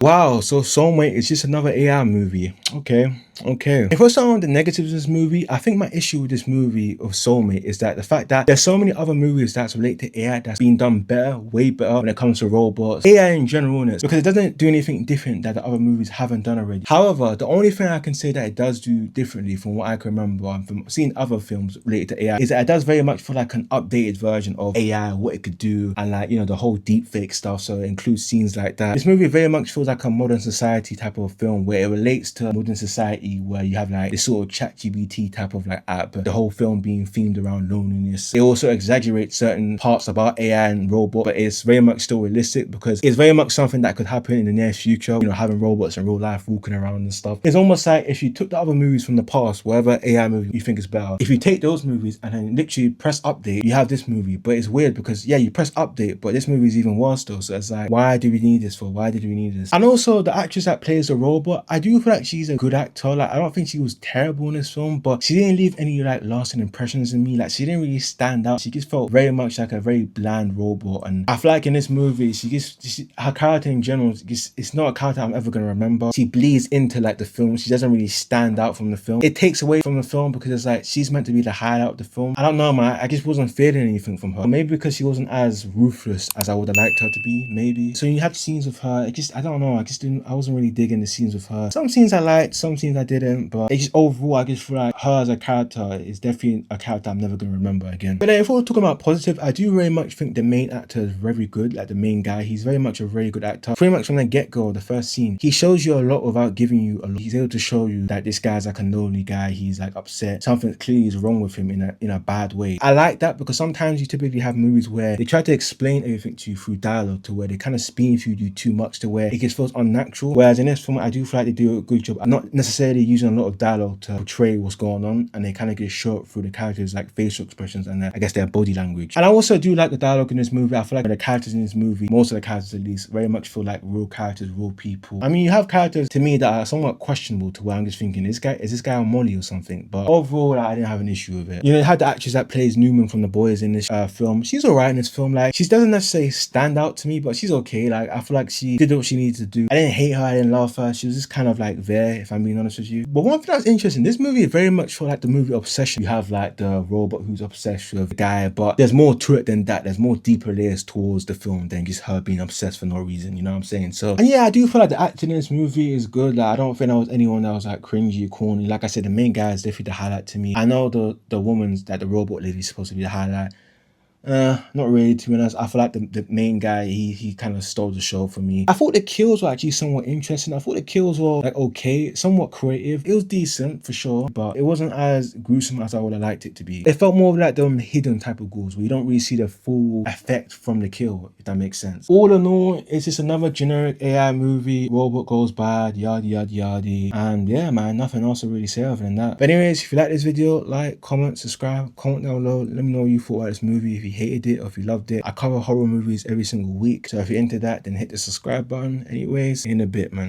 Wow, so Soulmate is just another AI movie. Okay, okay. If we're starting on the negatives of this movie, I think my issue with this movie of Soulmate is that the fact that there's so many other movies that's related to AI that's been done better, way better when it comes to robots, AI in general, because it doesn't do anything different that the other movies haven't done already. However, the only thing I can say that it does do differently from what I can remember and from seeing other films related to AI is that it does very much feel like an updated version of AI, what it could do, and like, you know, the whole deepfake stuff. So it includes scenes like that. This movie very much feels like a modern society type of film where it relates to modern society where you have like this sort of ChatGPT type of like app, but the whole film being themed around loneliness. It also exaggerates certain parts about AI and robot, but it's very much still realistic because it's very much something that could happen in the near future, you know, having robots in real life walking around and stuff. It's almost like if you took the other movies from the past, whatever AI movie you think is better, if you take those movies and then literally press update, you have this movie. But it's weird because yeah, you press update, but this movie is even worse though. So it's like, why do we need this for? Why did we need this? And also the actress that plays the robot, I do feel like she's a good actor. Like I don't think she was terrible in this film, but she didn't leave any like lasting impressions in me. Like she didn't really stand out. She just felt very much like a very bland robot. And I feel like in this movie, her character in general, it's not a character I'm ever gonna remember. She bleeds into like the film. She doesn't really stand out from the film. It takes away from the film because it's like she's meant to be the highlight of the film. I don't know, man. I just wasn't feeling anything from her. Maybe because she wasn't as ruthless as I would have liked her to be, maybe. So you have scenes with her, I don't know, I wasn't really digging the scenes with her. Some scenes I liked, some scenes I didn't, but it's just overall, I just feel like her as a character is definitely a character I'm never gonna remember again. But then if we're talking about positive, I do very much think the main actor is very good, like the main guy. He's very much a very good actor. Pretty much from the get-go, the first scene, he shows you a lot without giving you a lot. He's able to show you that this guy's like a lonely guy, he's like upset, something clearly is wrong with him in a bad way. I like that because sometimes you typically have movies where they try to explain everything to you through dialogue, to where they kind of spoon feed you too much to where it just feels unnatural. Whereas in this film, I do feel like they do a good job. I'm not necessarily using a lot of dialogue to portray what's going on, and they kind of get show it through the characters' like facial expressions and I guess their body language. And I also do like the dialogue in this movie. I feel like the characters in this movie, most of the characters at least, very much feel like real characters, real people. I mean, you have characters to me that are somewhat questionable to where I'm just thinking, is this guy on Molly or something? But overall, I didn't have an issue with it. You know, you had the actress that plays Newman from The Boys in this film. She's alright in this film. Like, she doesn't necessarily stand out to me, but she's okay. Like, I feel like she did what she needed to do. I didn't hate her, I didn't love her. She was just kind of like there, if I'm being honest with you. But one thing that's interesting, this movie is very much for like the movie Obsession. You have like the robot who's obsessed with the guy, but there's more to it than that. There's more deeper layers towards the film than just her being obsessed for no reason, you know what I'm saying? So, and yeah, I do feel like the acting in this movie is good. Like, I don't think there was anyone that was like cringy, corny. Like I said, the main guy is definitely the highlight to me. I know the woman's, that the robot lady is supposed to be the highlight. Not really, to be honest. I feel like the main guy, he kind of stole the show for me. I thought the kills were actually somewhat interesting. I thought the kills were like okay, somewhat creative. It was decent for sure, but it wasn't as gruesome as I would have liked it to be. It felt more like them hidden type of ghouls where you don't really see the full effect from the kill, if that makes sense. All in all, it's just another generic AI movie. Robot goes bad, yada yada yada, and yeah, man, nothing else to really say other than that. But anyways, if you like this video, like, comment, subscribe, comment down below. Let me know what you thought about this movie. If you hated it or if you loved it. I cover horror movies every single week, so if you're into that, then hit the subscribe button. Anyways, in a bit, man.